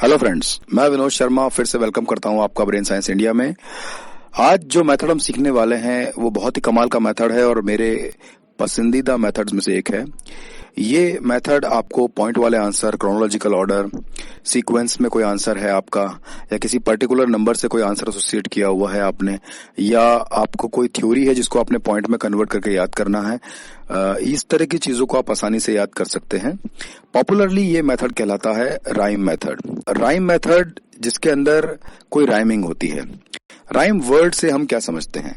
Hello friends, मैं विनोद शर्मा फिर से वेलकम करता हूं आपका ब्रेन साइंस इंडिया में। आज जो मेथड हम सीखने वाले हैं वो बहुत ही कमाल का मेथड है और मेरे पसंदीदा मेथड्स में से एक है। ये मेथड आपको पॉइंट वाले आंसर, क्रोनोलॉजिकल ऑर्डर, सीक्वेंस में कोई आंसर है आपका, या किसी पर्टिकुलर नंबर से कोई आंसर एसोसिएट किया हुआ है आपने, या आपको कोई थ्योरी है जिसको आपने पॉइंट में कन्वर्ट करके याद करना है, इस तरह की चीजों को आप आसानी से याद कर सकते हैं। पॉपुलरली ये मेथड कहलाता है राइम मेथड। राइम मेथड जिसके अंदर कोई राइमिंग होती है। राइम वर्ड से हम क्या समझते हैं?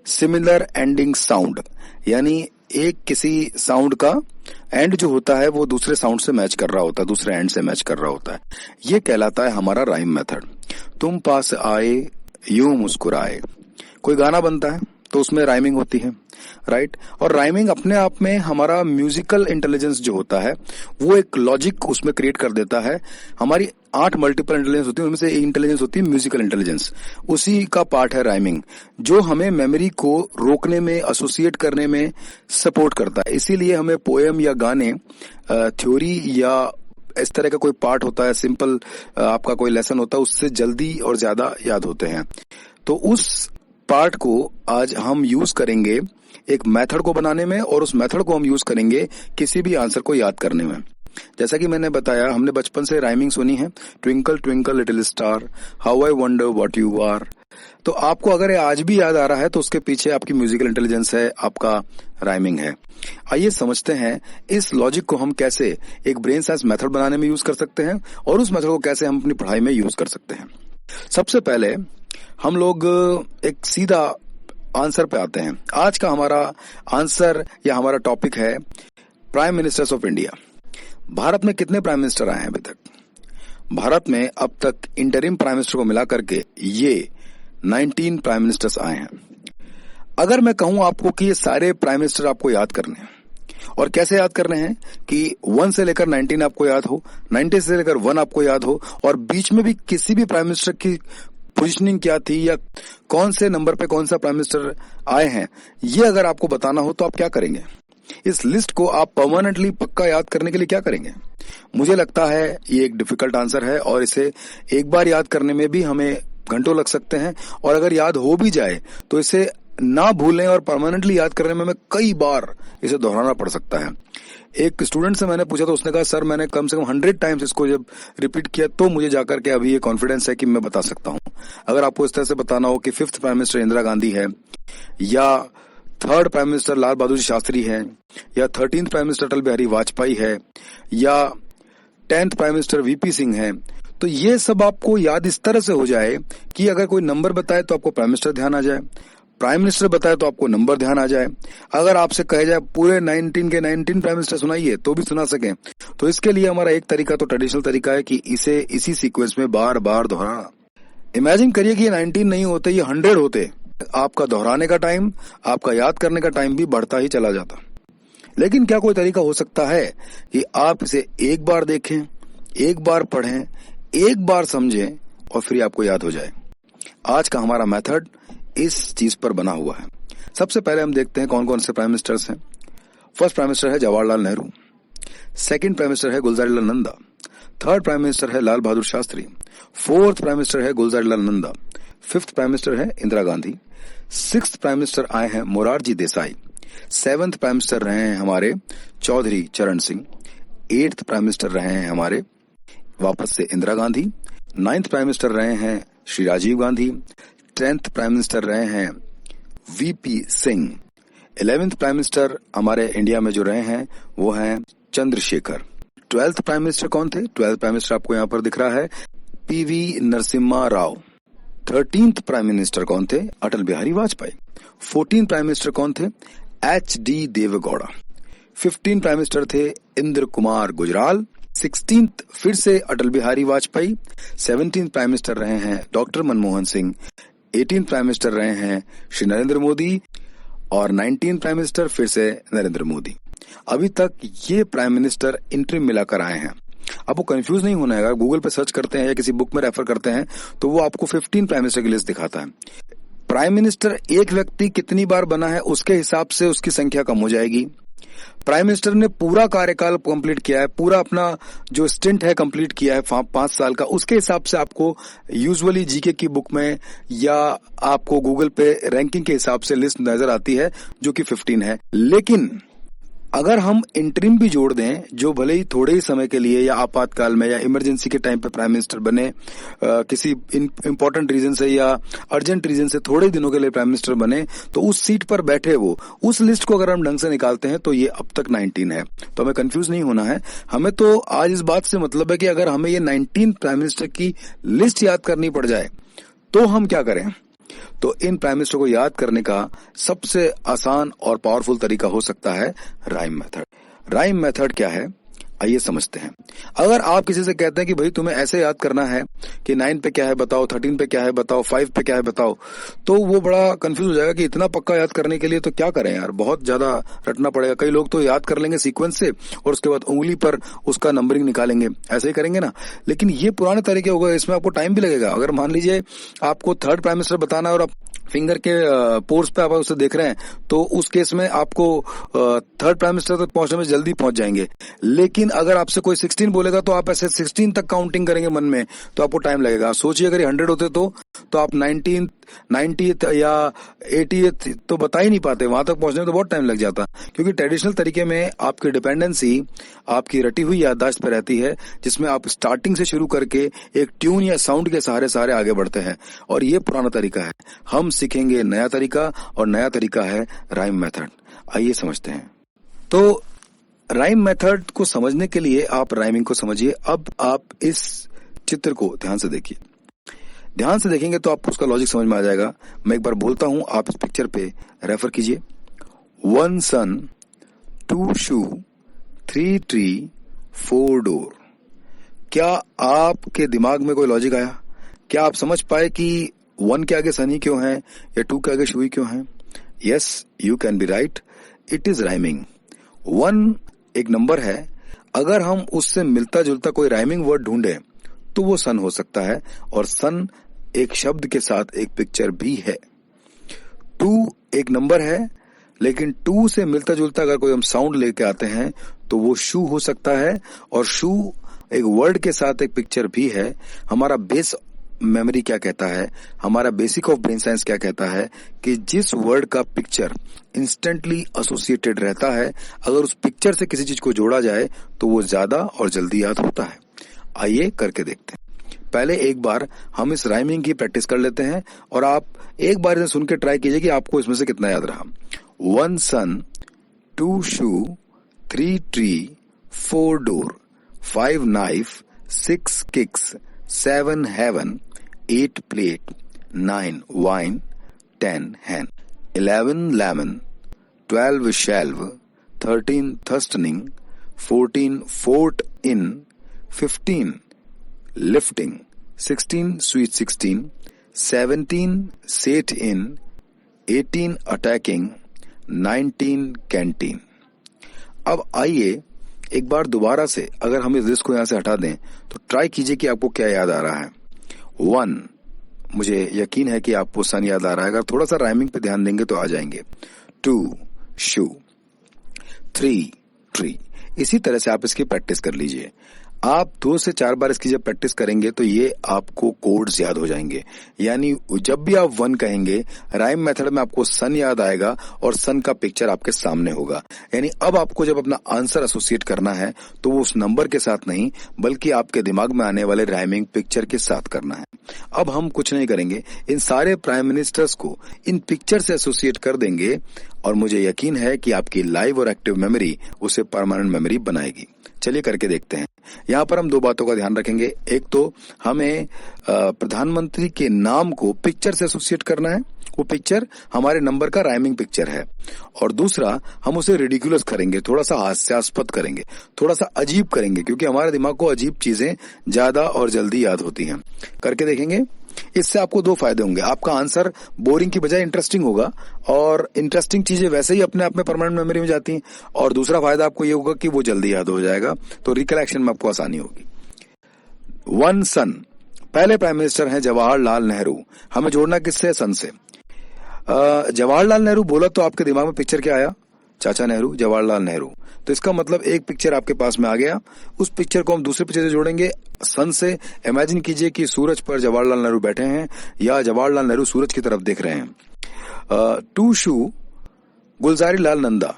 सिमिलर एंडिंग साउंड, यानी एक किसी साउंड का एंड जो होता है वो दूसरे साउंड से मैच कर रहा होता है, दूसरे एंड से मैच कर रहा होता है। ये कहलाता है हमारा राइम मेथड। तुम पास आए यूं मुस्कुराए, कोई गाना बनता है तो उसमें राइमिंग होती है, राइट। और राइमिंग अपने आप में हमारा म्यूजिकल इंटेलिजेंस जो होता है वो एक लॉजिक उसमें क्रिएट कर देता है। हमारी 8 मल्टीपल इंटेलिजेंस होती है, उनमें से एक इंटेलिजेंस होती है म्यूजिकल इंटेलिजेंस। उसी का पार्ट है राइमिंग, जो हमें मेमोरी को रोकने में, एसोसिएट करने में सपोर्ट करता है। इसीलिए हमें पोएम या गाने, थ्योरी या इस तरह का कोई पार्ट होता है, सिंपल आपका कोई लेसन होता है, उससे जल्दी और ज्यादा याद होते हैं। तो उस पार्ट को आज हम यूज करेंगे एक मेथड को बनाने में, और उस मेथड को हम यूज करेंगे किसी भी आंसर को याद करने में। जैसा कि मैंने बताया, हमने बचपन से राइमिंग सुनी है, twinkle twinkle little star, how I wonder what you are. तो आपको अगर ये आज भी याद आ रहा है तो उसके पीछे आपकी म्यूजिकल इंटेलिजेंस है, आपका राइमिंग है। आइए समझते हैं इस लॉजिक को हम कैसे एक ब्रेन साइंस मेथड बनाने में यूज कर सकते हैं, और उस मेथड को कैसे हम अपनी पढ़ाई में यूज कर सकते हैं। सबसे पहले हम लोग एक सीधा आंसर पे आते हैं। आज का हमारा आंसर या हमारा टॉपिक है prime ministers of India. Bharat में कितने प्राइम मिनिस्टर आए हैं अभी तक? भारत में अब तक इंटरिम प्राइम मिनिस्टर को मिला करके ये 19 प्राइम मिनिस्टर्स आए हैं। अगर मैं कहूं आपको कि ये सारे प्राइम मिनिस्टर आपको याद करने हैं, और कैसे याद करने हैं कि 1 से लेकर 19 आपको याद हो, 90 से लेकर 1 आपको याद हो, और बीच में भी किसी भी प्राइम मिनिस्टर की पोजीशनिंग क्या थी या कौन से नंबर पे कौन सा प्राइम मिनिस्टर आए हैं, ये अगर आपको बताना हो तो आप क्या करेंगे? इस लिस्ट को आप परमानेंटली पक्का याद करने के लिए क्या करेंगे? मुझे लगता है ये एक डिफिकल्ट आंसर है, और इसे एक बार याद करने में भी हमें घंटों लग सकते हैं, और अगर याद हो भी जाए तो इसे ना भूलें और परमानेंटली याद करने में हमें कई बार इसे दोहराना पड़ सकता है। एक स्टूडेंट से मैंने पूछा तो उसने कहा, सर मैंने कम से कम 100 टाइम्स इसको जब रिपीट किया तो मुझे जाकर के अभी ये कॉन्फिडेंस है कि मैं बता सकता हूं। अगर आपको इस तरह से बताना हो कि 5th prime minister Indira Gandhi है, या 3rd प्राइम मिनिस्टर लाल बहादुर शास्त्री है, या 13th prime minister Atal Bihari Vajpayee है, या 10th prime minister VP Singh है, तो ये सब आपको याद इस तरह से हो जाए कि अगर कोई नंबर बताए तो आपको प्राइम मिनिस्टर ध्यान आ जाए, प्राइम मिनिस्टर बताए तो आपको नंबर ध्यान आ जाए। अगर आपसे कहा जाए पूरे 19 के 19 प्राइम मिनिस्टर सुनाइए तो भी सुना सकें। तो इसके लिए हमारा एक तरीका, तो ट्रेडिशनल तरीका है कि इसे इसी सीक्वेंस में बार बार दोहराना। इमेजिन करिए कि ये 19 नहीं होते, ये 100 होते, आपका दोहराने का टाइम, आपका याद करने का टाइम भी बढ़ता ही चला जाता। लेकिन क्या कोई तरीका हो सकता है कि आप इसे एक बार देखें, एक बार पढ़ें, एक बार समझें और फिर आपको याद हो जाए? आज का हमारा मेथड इस चीज पर बना हुआ है। सबसे पहले हम देखते हैं कौन कौन से प्राइम मिनिस्टर्स हैं। फर्स्ट प्राइम मिनिस्टर है Jawaharlal Nehru, second prime minister है Gulzarilal Nanda, third prime minister है Lal Bahadur Shastri, fourth prime minister है Gulzarilal Nanda, fifth prime minister है Indira Gandhi, sixth prime minister आए हैं Morarji Desai, seventh prime minister रहे हैं हमारे Chaudhary Charan Singh, 8th prime minister रहे हैं हमारे वापस से Indira Gandhi, 9th prime minister रहे हैं Shri Rajiv Gandhi, 10th prime minister रहे हैं VP Singh, 11th prime minister हमारे इंडिया में जो रहे हैं वो हैं चंद्रशेखर। 12th प्राइम मिनिस्टर कौन थे? 12th प्राइम मिनिस्टर आपको यहाँ पर दिख रहा है, PV Narasimha Rao. 13th prime minister कौन थे? Atal Bihari Vajpayee. 14th prime minister कौन थे? HD Deve Gowda. 15th prime minister थे इंद्र कुमार गुजराल। 16th फिर से Atal Bihari Vajpayee. 17th prime minister रहे हैं doctor Manmohan Singh. 18th prime minister रहे हैं श्री नरेंद्र मोदी, और 19th प्राइम मिनिस्टर फिर से नरेंद्र मोदी। अभी तक ये प्राइम मिनिस्टर इंटरिम मिलाकर आए हैं। आपको कंफ्यूज नहीं होना है, अगर गूगल पे सर्च करते हैं या किसी बुक में रेफर करते हैं तो वो आपको 15 प्राइम मिनिस्टर की लिस्ट दिखाता है। प्राइम मिनिस्टर एक व्यक्ति कितनी बार बना है उसके हिसाब से उसकी संख्या कम हो जाएगी। प्राइम मिनिस्टर ने पूरा कार्यकाल कंप्लीट किया है, पूरा अपना जो स्टिंट है कंप्लीट किया है 5 साल का, उसके हिसाब से आपको यूजुअली जीके की बुक में या आपको गूगल पे रैंकिंग के हिसाब से लिस्ट नजर आती है जो कि 15 है। लेकिन अगर हम इंटरिम भी जोड़ दें, जो भले ही थोड़े ही समय के लिए या आपातकाल में या इमरजेंसी के टाइम पे प्राइम मिनिस्टर बने, किसी इंपॉर्टेंट रीजन से या अर्जेंट रीजन से थोड़े दिनों के लिए प्राइम मिनिस्टर बने, तो उस सीट पर बैठे वो उस लिस्ट को अगर हम ढंग से निकालते हैं तो ये अब तक 19 है। तो हमें कंफ्यूज नहीं होना है। हमें तो आज इस बात से मतलब है कि अगर हमें ये 19 प्राइम मिनिस्टर की लिस्ट याद करनी पड़ जाए तो हम क्या करें। तो इन प्राइम मिनिस्टर को याद करने का सबसे आसान और पावरफुल तरीका हो सकता है राइम मेथड। राइम मेथड क्या है, आइए समझते हैं। अगर आप किसी से कहते हैं कि भाई तुम्हें ऐसे याद करना है कि 9 पे क्या है बताओ, 13 पे क्या है बताओ, 5 पे क्या है बताओ, तो वो बड़ा कंफ्यूज हो जाएगा कि इतना पक्का याद करने के लिए तो क्या करें यार, बहुत ज्यादा रटना पड़ेगा। कई लोग तो याद कर लेंगे सीक्वेंस से और उसके बाद उंगली पर उसका नंबरिंग निकालेंगे, ऐसे ही करेंगे ना। लेकिन ये पुराने तरीके हो गए, इसमें आपको टाइम भी लगेगा। अगर मान लीजिए आपको 3rd प्राइम मिनिस्टर बताना है और आप फिंगर के पोर्स पे आप उसे देख रहे हैं, तो उस केस में आपको 3rd प्राइम मिनिस्टर तक पहुंचने में जल्दी पहुंच जाएंगे। लेकिन अगर आपसे कोई 16 बोलेगा तो आप ऐसे 16 तक काउंटिंग करेंगे मन में, तो आपको टाइम लगेगा। सोचिए अगर ये 100 होते तो आप 19th 90th या 80th तो बता ही नहीं पाते, वहां तक पहुंचने में तो बहुत टाइम लग जाता। क्योंकि ट्रेडिशनल तरीके में आपकी डिपेंडेंसी आपकी रटी हुई याददाश्त पर रहती है, जिसमें आप स्टार्टिंग से शुरू करके एक ट्यून या साउंड के सहारे आगे बढ़ते हैं। और ये पुराना तरीका है। हम सीखेंगे नया तरीका, और नया तरीका है राइम मेथड। आइए समझते हैं। तो राइम मेथड को समझने के लिए आप राइमिंग को समझिए। अब आप इस चित्र को ध्यान से देखिए। ध्यान से देखेंगे तो आपको उसका लॉजिक समझ में आ जाएगा। मैं एक बार बोलता हूं, आप इस पिक्चर पे रेफर कीजिए। 1 सन, 2 शू, 3 ट्री, 4 डोर। क्या आपके दिमाग में कोई लॉजिक आया? क्या आप समझ पाए कि 1 के आगे सन ही क्यों है या 2 के आगे शू ही क्यों है? Yes, you can be right, it is rhyming. 1 एक नंबर है, अगर हम उससे मिलता जुलता कोई राइमिंग वर्ड ढूंढे तो वो सन हो सकता है, और सन एक शब्द के साथ एक पिक्चर भी है। 2 एक नंबर है, लेकिन 2 से मिलता जुलता अगर कोई हम साउंड लेके आते हैं तो वो शू हो सकता है, और शू एक वर्ड के साथ एक पिक्चर भी है। हमारा बेस मेमोरी क्या कहता है, हमारा बेसिक ऑफ ब्रेन साइंस क्या कहता है कि जिस वर्ड का पिक्चर इंस्टेंटली एसोसिएटेड रहता है, अगर उस पिक्चर से किसी चीज को जोड़ा जाए तो वो ज्यादा और जल्दी याद होता है। आइए करके देखते हैं। पहले एक बार हम इस राइमिंग की प्रैक्टिस कर लेते हैं, और आप एक बार इसे सुन के ट्राई कीजिए कि आपको इसमें से कितना याद रहा। 1 सन, 2 शू, 3 tree, 4 door, 5 knife, 6 kicks, 7 heaven, 8 plate, 9 wine, 10 hen, 11 lemon, 12 shelf, 13 thirstening, 14 fort in, 15 lifting, 16 sweet 16, 17 sate in, 18 attacking, 19 canteen। अब आइए एक बार दोबारा से अगर हम इस लिस्ट को यहां से हटा दें तो ट्राई कीजिए कि आपको क्या याद आ रहा है। 1, मुझे यकीन है कि आपको सन याद आ रहा है, अगर थोड़ा सा राइमिंग पे ध्यान देंगे तो आ जाएंगे। 2 शू, 3 ट्री। इसी तरह से आप इसकी प्रैक्टिस कर लीजिए। आप 2 से 4 बार इसकी जब प्रैक्टिस करेंगे तो ये आपको कोड्स याद हो जाएंगे। यानी जब भी आप 1 कहेंगे, राइम मेथड में आपको सन याद आएगा और सन का पिक्चर आपके सामने होगा। यानी अब आपको जब अपना आंसर एसोसिएट करना है तो वो उस नंबर के साथ नहीं, बल्कि आपके दिमाग में आने वाले राइमिंग पिक्चर के साथ करना है। अब हम कुछ नहीं करेंगे, इन सारे प्राइम मिनिस्टर्स को इन पिक्चर से एसोसिएट कर देंगे, और मुझे यकीन है कि आपकी लाइव और एक्टिव मेमोरी उसे परमानेंट मेमोरी बनाएगी। चलिए करके देखते हैं। यहाँ पर हम 2 बातों का ध्यान रखेंगे। एक तो हमें प्रधानमंत्री के नाम को पिक्चर से एसोसिएट करना है, वो पिक्चर हमारे नंबर का राइमिंग पिक्चर है। और दूसरा, हम उसे रिडिकुलस करेंगे, थोड़ा सा हास्यास्पद करेंगे, थोड़ा सा अजीब करेंगे, क्योंकि हमारे दिमाग को अजीब चीजें ज्यादा और जल्दी याद होती हैं। करके देखेंगे। इससे आपको 2 फायदे होंगे। आपका आंसर बोरिंग की बजाय इंटरेस्टिंग होगा, और इंटरेस्टिंग चीजें वैसे ही अपने आप में परमानेंट मेमोरी में जाती हैं। और दूसरा फायदा आपको ये होगा कि वो जल्दी याद हो जाएगा, तो रिकलेक्शन में आपको आसानी होगी। 1 सन, पहले प्राइम मिनिस्टर हैं जवाहरलाल नेहरू। हमें जोड़ना किससे? सन से। जवाहरलाल नेहरू बोला तो आपके दिमाग में पिक्चर क्या आया? चाचा नेहरू, जवाहरलाल नेहरू। तो इसका मतलब एक पिक्चर आपके पास में आ गया। उस पिक्चर को हम दूसरे पिक्चर से जोड़ेंगे सन से। इमेजिन कीजिए कि सूरज पर जवाहरलाल नेहरू बैठे हैं या जवाहरलाल नेहरू सूरज की तरफ देख रहे हैं। टू शू, गुलजारी लाल नंदा।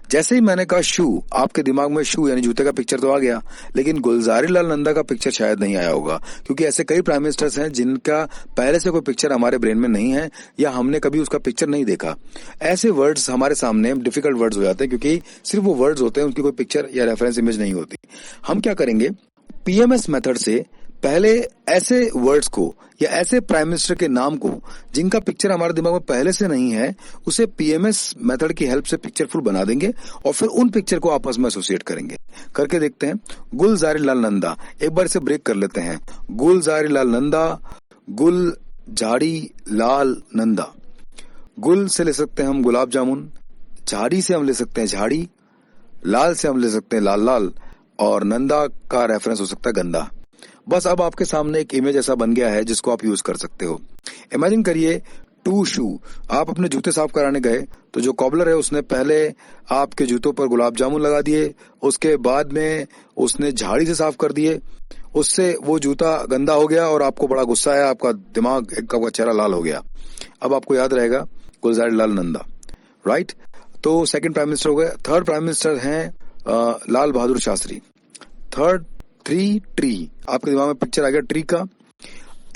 जैसे ही मैंने कहा शू, आपके दिमाग में शू यानी जूते का पिक्चर तो आ गया, लेकिन गुलजारी लाल नंदा का पिक्चर शायद नहीं आया होगा, क्योंकि ऐसे कई प्राइम मिनिस्टर्स हैं जिनका पहले से कोई पिक्चर हमारे ब्रेन में नहीं है या हमने कभी उसका पिक्चर नहीं देखा। ऐसे वर्ड्स हमारे सामने डिफिकल्ट वर्ड्स हो जाते हैं क्योंकि सिर्फ वो वर्ड्स होते हैं, उनकी कोई पिक्चर या रेफरेंस इमेज नहीं होती। हम क्या करेंगे, पीएमएस मेथड से पहले ऐसे वर्ड्स को या ऐसे प्राइम मिनिस्टर के नाम को जिनका पिक्चर हमारे दिमाग में पहले से नहीं है, उसे पीएमएस मेथड की हेल्प से पिक्चरफुल बना देंगे और फिर उन पिक्चर को आपस में एसोसिएट करेंगे। करके देखते हैं। गुलजारी लाल नंदा, एक बार इसे ब्रेक कर लेते हैं। गुलजारी लाल नंदा, गुल झाड़ी लाल नंदा। गुल से ले सकते हैं हम गुलाब जामुन, झाड़ी से हम ले सकते हैं झाड़ी, लाल से हम ले सकते हैं लाल लाल, और नंदा का रेफरेंस हो सकता है गंदा। बस अब आपके सामने एक इमेज ऐसा बन गया है जिसको आप यूज कर सकते हो। इमेजिन करिए टू शू, आप अपने जूते साफ कराने गए तो जो कॉबलर है उसने पहले आपके जूतों पर गुलाब जामुन लगा दिए, उसके बाद में उसने झाड़ी से साफ कर दिए, उससे वो जूता गंदा हो गया और आपको बड़ा गुस्सा आया, आपका दिमाग, आपका चेहरा लाल हो गया। अब आपको याद रहेगा गुलजारी लाल नंदा, राइट। तो सेकंड प्राइम मिनिस्टर हो गए। थर्ड प्राइम मिनिस्टर हैं लाल Bahadur Shastri. Third, three, tree, आपके दिमाग में पिक्चर आ गया ट्री का।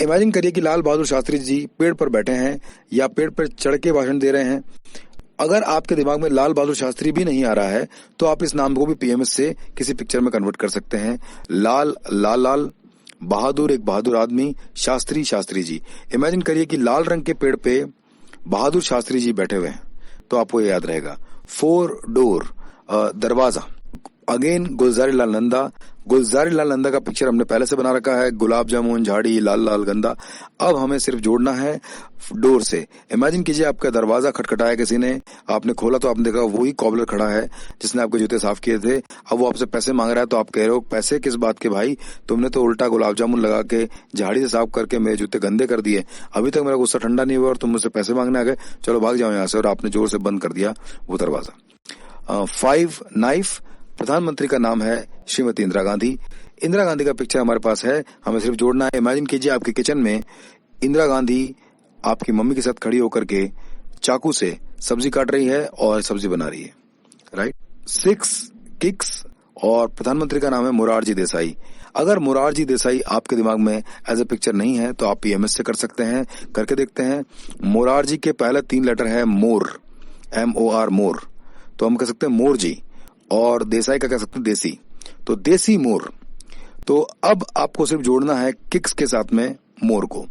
इमेजिन करिए कि लाल बहादुर शास्त्री जी पेड़ पर बैठे हैं या पेड़ पर चढ़ के भाषण दे रहे हैं। अगर आपके दिमाग में लाल बहादुर शास्त्री भी नहीं आ रहा है तो आप इस नाम को भी पीएमएस से किसी पिक्चर में कन्वर्ट कर सकते हैं। लाल, लाल लाल, बहादुर एक बहादुर आदमी, शास्त्री शास्त्री जी। इमेजिन करिए कि लाल रंग के पेड़ पे बहादुर शास्त्री जी बैठे हुए हैं, तो आपको ये याद रहेगा। फोर डोर, दरवाजा। अगेन गुलजारी लाल नंदा। गुलजारी लाल नंदा का पिक्चर हमने पहले से बना रखा है, गुलाब जामुन, झाड़ी, लाल लाल, गंदा। अब हमें सिर्फ जोड़ना है डोर से। इमेजिन कीजिए आपका दरवाजा खटखटाया किसी ने, आपने खोला तो आपने देखा वही कॉबलर खड़ा है जिसने आपके जूते साफ किए थे। अब वो आपसे पैसे मांग रहा है तो आप कह रहे हो पैसे किस बात के भाई, तुमने तो उल्टा गुलाब जामुन लगा के झाड़ी से साफ करके मेरे जूते गंदे कर दिए, अभी तक मेरा गुस्सा ठंडा नहीं हुआ और तुम मुझसे पैसे मांगने आ गए, चलो भाग जाओ यहाँ से। और आपने जोर से बंद कर दिया वो दरवाजा। Five, knife. प्रधानमंत्री का नाम है श्रीमती इंदिरा गांधी। इंदिरा गांधी का पिक्चर हमारे पास है, हमें सिर्फ जोड़ना है। इमेजिन कीजिए आपके किचन में इंदिरा गांधी आपकी मम्मी के साथ खड़ी होकर के चाकू से सब्जी काट रही है और सब्जी बना रही है, राइट। सिक्स, किक्स, और प्रधानमंत्री का नाम है मोरारजी देसाई। अगर मोरारजी देसाई आपके दिमाग में एज ए पिक्चर नहीं है तो आप पीएमएस से कर सकते हैं। करके देखते हैं। मोरारजी के पहले 3 लेटर है मोर, MOR, मोर, तो हम कह सकते हैं मोर जी। और देसाई का कह सकते हैं देसी, तो देसी मोर। तो अब आपको सिर्फ जोड़ना है किक्स के साथ में मोर को।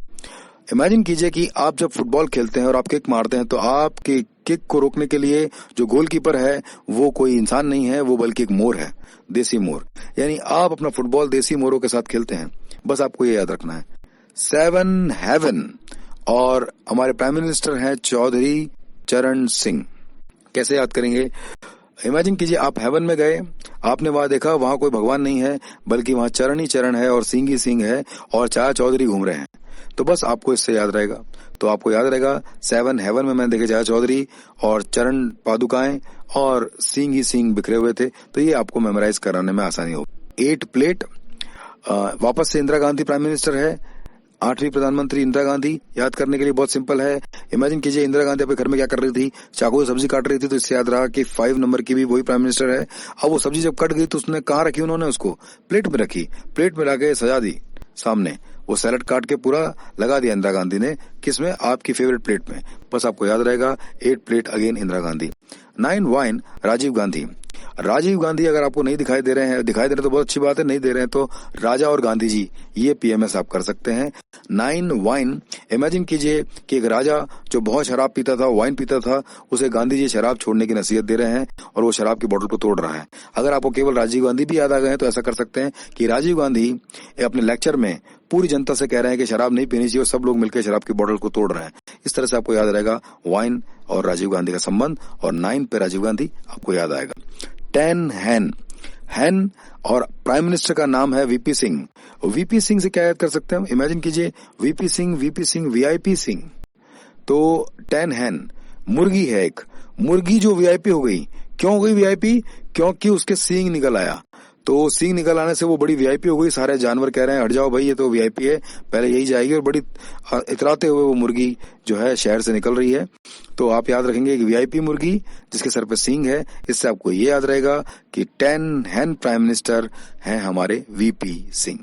इमेजिन कीजिए कि आप जब फुटबॉल खेलते हैं और आप किक मारते हैं तो आपके किक को रोकने के लिए जो गोलकीपर है वो कोई इंसान नहीं है, वो बल्कि एक मोर है, देसी मोर। यानी आप अपना फुटबॉल देसी मोरों के साथ खेलते हैं। बस आपको ये याद रखना है। 7, हेवन, और हमारे प्राइम मिनिस्टर हैं चौधरी चरण सिंह। कैसे याद करेंगे? इमेजिन कीजिए आप हेवन में गए, आपने वहां देखा वहां कोई भगवान नहीं है बल्कि वहां चरण ही चरण है और सिंह ही सिंह है और चाचा चौधरी घूम रहे हैं। तो बस आपको इससे याद रहेगा। तो आपको याद रहेगा 7, हेवन में मैंने देखे चाचा चौधरी और चरण पादुकाएं और सिंह ही सिंह बिखरे हुए थे। तो ये आपको मेमोराइज कराने में आसानी होगी। 8, प्लेट। वापस से इंदिरा गांधी प्राइम मिनिस्टर है। 8वीं प्रधानमंत्री इंदिरा गांधी। याद करने के लिए बहुत सिंपल है। इमेजिन कीजिए इंदिरा गांधी अपने घर में क्या कर रही थी, चाकू से सब्जी काट रही थी, तो इससे याद रहा कि 5 नंबर की भी वही प्राइम मिनिस्टर है। अब वो सब्जी जब कट गई तो उसने कहाँ रखी, उन्होंने उसको प्लेट में रखी, प्लेट में लाके सजा दी सामने। वो सैलेड काट के पूरा लगा दिया इंदिरा गांधी ने, किसमें? आपकी फेवरेट प्लेट में। बस आपको याद रहेगा 8, plate, again Indira Gandhi. 9, wine, Rajiv Gandhi. Rajiv Gandhi अगर आपको नहीं दिखाई दे रहे हैं तो बहुत अच्छी बात है, नहीं दे रहे हैं तो राजा और गांधी जी, ये पीएमएस आप कर सकते हैं। 9, वाइन। इमेजिन कीजिए कि एक राजा जो बहुत शराब पीता था, वाइन पीता था, उसे गांधी जी शराब छोड़ने की नसीहत दे रहे हैं और वो शराब की बोतल को तोड़ रहा है। अगर आपको केवल राजीव गांधी भी याद आ गए हैं तो ऐसा कर सकते हैं कि राजीव गांधी अपने लेक्चर में पूरी जनता से कह रहे हैं कि शराब नहीं पीनी चाहिए और सब लोग मिलकर शराब की बोतल को तोड़ रहे हैं। इस तरह से आपको याद रहेगा वाइन और राजीव गांधी का संबंध, और 9 पे राजीव गांधी आपको याद आएगा। 10, हैन, और प्राइम मिनिस्टर का नाम है वीपी सिंह। वीपी सिंह से क्या याद कर सकते हैं? इमेजिन कीजिए वीपी सिंह, VIP सिंह। तो 10, हैन, मुर्गी है एक, मुर्गी जो वीआईपी हो गई, क्यों हो गई वीआईपी? क्योंकि उसके सींग निकल आया। तो सींग निकल आने से वो बड़ी वीआईपी हो गई। सारे जानवर कह रहे हैं हट जाओ भाई, ये तो वीआईपी है, पहले यही जाएगी। और बड़ी इतराते हुए वो मुर्गी जो है शहर से निकल रही है। तो आप याद रखेंगे कि वीआईपी मुर्गी जिसके सर पे सींग है। इससे आपको ये याद रहेगा कि 10 हैन प्राइम मिनिस्टर हैं हमारे वीपी सिंह।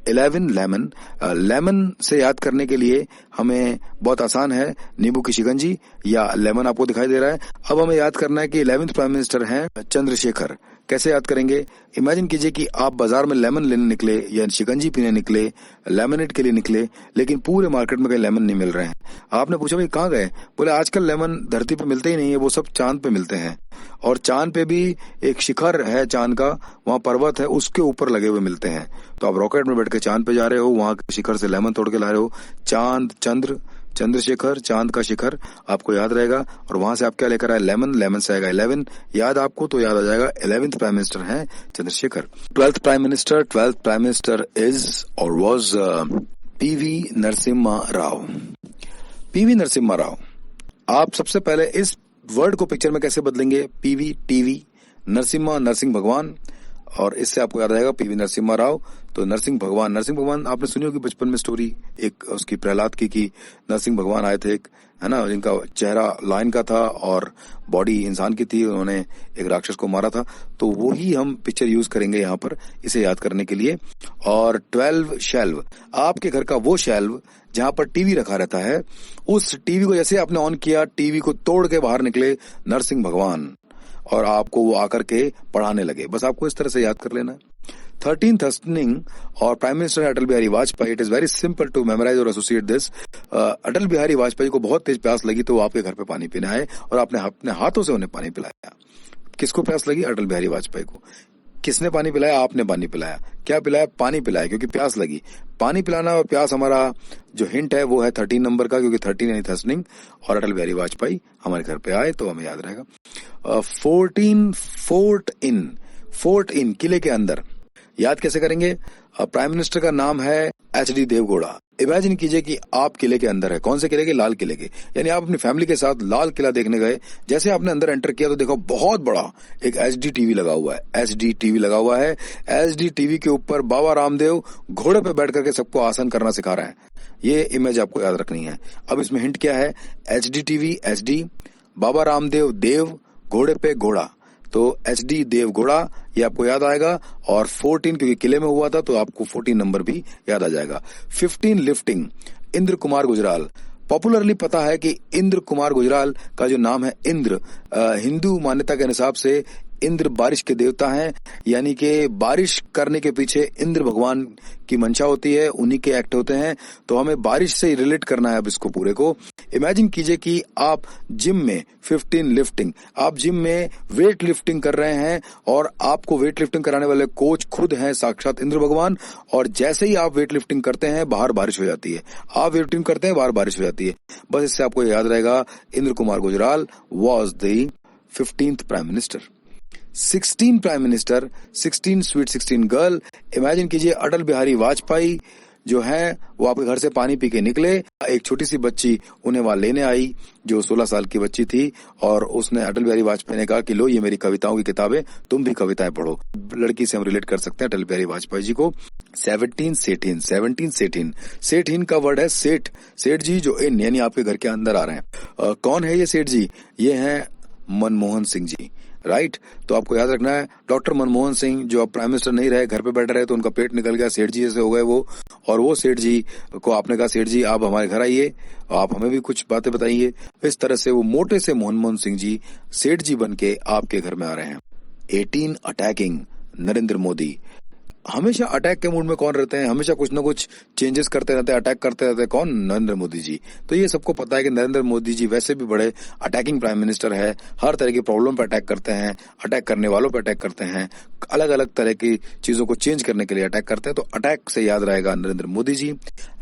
11 लेमन। लेमन से याद करने के लिए हमें बहुत आसान है, नींबू की शिकंजी या लेमन आपको दिखाई दे रहा है। अब हमें याद करना है कि 11th प्राइम मिनिस्टर हैं चंद्रशेखर। कैसे याद करेंगे? इमेजिन कीजिए कि आप बाजार में लेमन लेने निकले या शिकंजी पीने निकले, लेमनेड के लिए निकले, लेकिन पूरे मार्केट में कहीं लेमन नहीं मिल रहे हैं। आपने पूछा भाई कहाँ गए? बोले आजकल लेमन धरती पे मिलते ही नहीं है, वो सब चांद पे मिलते हैं। और चांद पे भी एक शिखर है चांद का, वहां पर्वत है, उसके ऊपर लगे हुए मिलते हैं। तो आप रॉकेट में बैठ के चांद पे जा रहे हो, वहां के शिखर से लेमन तोड़ के ला रहे हो। चांद, चंद्रशेखर, चांद का शिखर आपको याद रहेगा। और वहां से आप क्या लेकर आए? लेमन। लेमन से आएगा 11 याद आपको, तो याद आ जाएगा 11th प्राइम मिनिस्टर हैं Chandrashekhar. 12th prime minister is और was PV Narasimha Rao. PV Narasimha Rao. आप सबसे पहले इस वर्ड को पिक्चर में कैसे बदलेंगे? पीवी, टीवी, नरसिम्हा, नरसिंह भगवान, और इससे आपको याद आएगा पीवी नरसिम्हा राव। तो नरसिंह भगवान आपने सुनी होगी बचपन में स्टोरी, एक उसकी प्रहलाद की कि नरसिंह भगवान आए थे, एक है ना, जिनका चेहरा लायन का था और बॉडी इंसान की थी, उन्होंने एक राक्षस को मारा था। तो वो ही हम पिक्चर यूज करेंगे यहाँ पर इसे याद करने के लिए। और 12 शेल्व, आपके घर का वो शेल्व जहां पर टीवी रखा रहता है, उस टीवी को जैसे आपने ऑन किया, टीवी को तोड़ के बाहर निकले नरसिंह भगवान और आपको वो आकर के पढ़ाने लगे। बस आपको इस तरह से याद कर लेना है। 13th हस्टनिंग और prime minister Atal Bihari Vajpayee. It is very simple to memorise और एसोसिएट दिस। अटल बिहारी वाजपेयी को बहुत तेज प्यास लगी तो वो आपके घर पे पानी पीने आए और आपने अपने हाथों से उन्हें पानी पिलाया। किसको प्यास लगी? अटल बिहारी वाजपेयी को। किसने पानी पिलाया? आपने पानी पिलाया। क्या पिलाया? पानी पिलाया, क्योंकि प्यास लगी। पानी पिलाना और प्यास, हमारा जो हिंट है वो है 13 नंबर का, क्योंकि 13 यानी थर्सनिंग और अटल बिहारी वाजपेयी हमारे घर पे आए, तो हमें याद रहेगा। 14 फोर्ट इन किले के अंदर। याद कैसे करेंगे? प्राइम मिनिस्टर का नाम है HD देवगौड़ा। इमेजिन कीजिए कि आप किले के अंदर है। कौन से किले के? लाल किले के। यानी आप अपनी फैमिली के साथ लाल किला देखने गए। जैसे आपने अंदर एंटर किया तो देखो बहुत बड़ा एक HD टीवी लगा हुआ है। HD टीवी लगा हुआ है। HD टीवी के ऊपर बाबा रामदेव घोड़े पे बैठ करके सबको आसन करना सिखा रहे हैं। ये इमेज आपको याद रखनी है। अब इसमें हिंट क्या है? HD TV, HD, Baba Ramdev, देव, घोड़े पे घोड़ा, तो HD देव घोड़ा, ये आपको याद आएगा। और 14 क्योंकि किले में हुआ था तो आपको 14 नंबर भी याद आ जाएगा। 15 लिफ्टिंग, इंद्र कुमार गुजराल। पॉपुलरली पता है कि इंद्र कुमार गुजराल का जो नाम है इंद्र, हिंदू मान्यता के हिसाब से इंद्र बारिश के देवता हैं, यानी कि बारिश करने के पीछे इंद्र भगवान की मंशा होती है, उन्हीं के एक्ट होते हैं। तो हमें बारिश से रिलेट करना है अब इसको पूरे को। इमेजिन कीजिए कि आप जिम में 15 लिफ्टिंग, आप जिम में वेट लिफ्टिंग कर रहे हैं और आपको वेट लिफ्टिंग कराने वाले कोच खुद हैं साक्षात इंद्र भगवान। और जैसे ही आप वेट लिफ्टिंग करते हैं बाहर बारिश हो जाती है, आप वेट लिफ्टिंग करते हैं बाहर बारिश हो जाती है। बस इससे आपको याद रहेगा Indra Kumar Gujral was the 15th prime minister. 16 prime minister, 16 sweet 16 girl. Imagine कीजिए अटल बिहारी वाजपेयी जो हैं वो आपके घर से पानी पी के निकले। एक छोटी सी बच्ची उन्हें वहां लेने आई जो 16 साल की बच्ची थी, और उसने अटल बिहारी वाजपेयी ने कहा कि लो ये मेरी कविताओं की किताबें, तुम भी कविताएं पढ़ो। लड़की से हम रिलेट कर सकते हैं अटल बिहारी वाजपेयी जी को। 17 सेठीन। सेठीन का वर्ड है सेठ। सेठ जी जो इन यानी आपके घर के अंदर आ रहे हैं। कौन है ये सेठ जी? ये हैं मनमोहन सिंह जी, राइट। तो आपको याद रखना है डॉक्टर मनमोहन सिंह जो अब प्राइम मिनिस्टर नहीं रहे, घर पे बैठे रहे तो उनका पेट निकल गया, सेठ जी जैसे हो गए वो। और वो सेठ जी को आपने कहा सेठ जी आप हमारे घर आइए, आप हमें भी कुछ बातें बताइए। इस तरह से वो मोटे से मनमोहन सिंह जी सेठ जी बन के आपके घर में आ रहे हैं। 18 अटैकिंग, नरेंद्र मोदी। हमेशा अटैक के मूड में कौन रहते हैं? हमेशा कुछ ना कुछ चेंजेस करते रहते हैं, अटैक करते रहते हैं। कौन? नरेंद्र मोदी जी। तो ये सबको पता है कि नरेंद्र मोदी जी वैसे भी बड़े अटैकिंग प्राइम मिनिस्टर है। हर तरह की प्रॉब्लम पे अटैक करते हैं, अटैक करने वालों पे अटैक करते हैं, अलग अलग तरह की चीजों को चेंज करने के लिए अटैक करते हैं। तो अटैक से याद रहेगा नरेंद्र मोदी जी।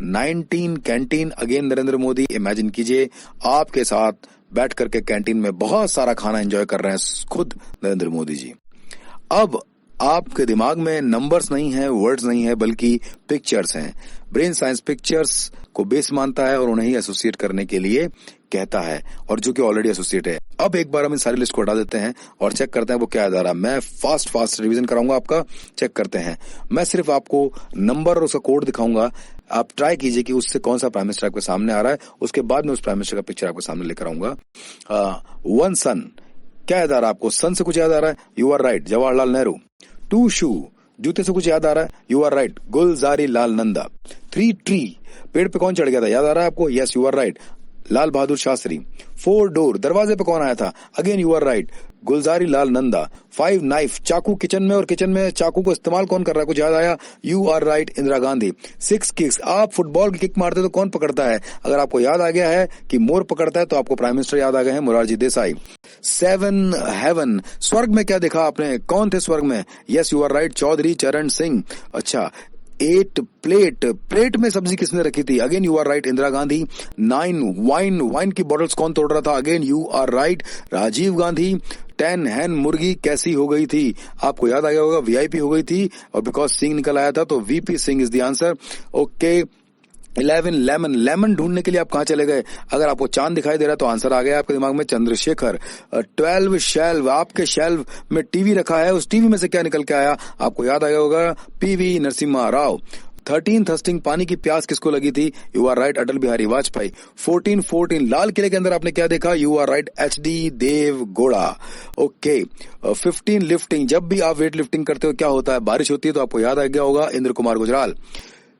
19 canteen, again Narendra Modi. Imagine कीजिए आपके साथ बैठ करके कैंटीन में बहुत सारा खाना एंजॉय कर रहे हैं खुद नरेंद्र मोदी जी। अब आपके दिमाग में नंबर्स नहीं है, वर्ड्स नहीं है, बल्कि पिक्चर्स हैं। ब्रेन साइंस पिक्चर्स को बेस मानता है और उन्हें ही एसोसिएट करने के लिए कहता है, और जो कि ऑलरेडी एसोसिएट है। अब एक बार हम इन सारी लिस्ट को हटा देते हैं और चेक करते हैं वो क्या याद आ रहा है। मैं फास्ट रिवीजन कराऊंगा आपका, चेक करते हैं। मैं सिर्फ आपको नंबर और उसका कोड दिखाऊंगा, आप ट्राई कीजिए कि उससे कौन सा प्राइम मिनिस्टर आपके सामने आ रहा है, उसके बाद में उस प्राइम मिनिस्टर का पिक्चर आपके सामने लेकर आऊंगा। वन सन, क्या याद आ रहा है आपको? सन से कुछ याद आ रहा है? You are right, Jawaharlal Nehru. Two shoe, जूते से कुछ याद आ रहा है? You are right, Gulzari Lal Nanda. Three tree, पेड़ पे कौन चढ़ गया था, याद आ रहा है आपको? Yes, you are right, Lal Bahadur Shastri. Four door, दरवाजे पे कौन आया था? Again you are right, Gulzari Lal Nanda. Five knife, चाकू किचन में, और किचन में चाकू को इस्तेमाल कौन कर रहा है, कुछ याद आया? You are right, Indira Gandhi. Six kicks, आप फुटबॉल की किक मारते तो कौन पकड़ता है? अगर आपको याद आ गया है कि मोर पकड़ता है तो आपको प्राइम मिनिस्टर याद आ गए हैं, मोरारजी देसाई। सेवन हेवन, स्वर्ग में क्या देखा आपने, कौन थे स्वर्ग में? Yes, you are right, Chaudhary Charan Singh. अच्छा, एट प्लेट, प्लेट में सब्जी किसने रखी थी? Again you are right, Indira Gandhi. Nine wine, wine की बॉटल्स कौन तोड़ रहा था? Again you are right, Rajiv Gandhi. 10 hen, मुर्गी कैसी हो गई थी? आपको याद आ गया होगा, वीआईपी हो गई थी, और बिकॉज सिंह निकल आया था तो VP Singh is the answer. Okay. 11 lemon, lemon ढूंढने के लिए आप कहां चले गए? अगर आपको चांद दिखाई दे रहा तो आंसर आ गया आपके दिमाग में, चंद्रशेखर। 12 शेल्व, आपके शेल्व में टीवी रखा है, उस टीवी में से क्या निकल के आया? आपको याद आ गया होगा, पीवी नरसिम्हा राव। 13 थर्स्टिंग, पानी की प्यास किसको लगी थी? You are right, Atal Bihari Vajpayee. 14 लाल किले के अंदर आपने क्या देखा? You are right, HD Deve Gowda. Okay. 15 lifting, जब भी आप वेट लिफ्टिंग करते हो क्या होता है? बारिश होती है, तो आपको याद आ गया होगा, इंद्र कुमार गुजराल।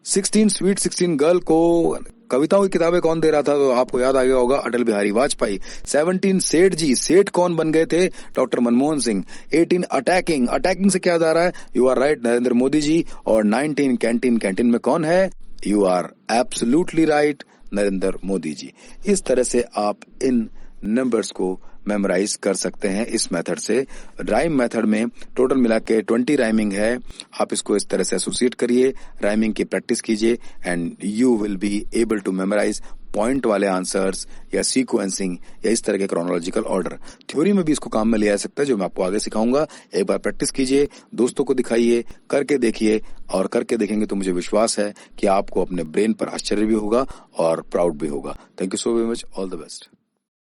16 स्वीट 16 गर्ल को कविताओं की किताबें कौन दे रहा था? तो आपको याद आ गया होगा, अटल बिहारी वाजपेयी। 17 सेठ जी, सेठ कौन बन गए थे? Doctor Manmohan Singh. 18 attacking, attacking से क्या याद आ रहा है? You are right, Narendra Modi ji. और 19 कैंटीन, कैंटीन में कौन है? You are absolutely right, Narendra Modi ji. इस तरह से आप इन नंबर्स को मेमोराइज कर सकते हैं इस मेथड से। राइम मेथड में टोटल मिला के 20 राइमिंग है, आप इसको इस तरह से एसोसिएट करिए, राइमिंग की प्रैक्टिस कीजिए, and you will be able to memorise point वाले आंसर्स या सीक्वेंसिंग या इस तरह के क्रोनोलॉजिकल ऑर्डर। थ्योरी में भी इसको काम में लिया जा सकता है, जो मैं आपको आगे सिखाऊंगा। एक बार प्रैक्टिस कीजिए, दोस्तों को दिखाइए, करके देखिए, और करके देखेंगे तो मुझे विश्वास है कि आपको अपने ब्रेन पर आश्चर्य भी होगा और प्राउड भी होगा। Thank you so very much, all the best.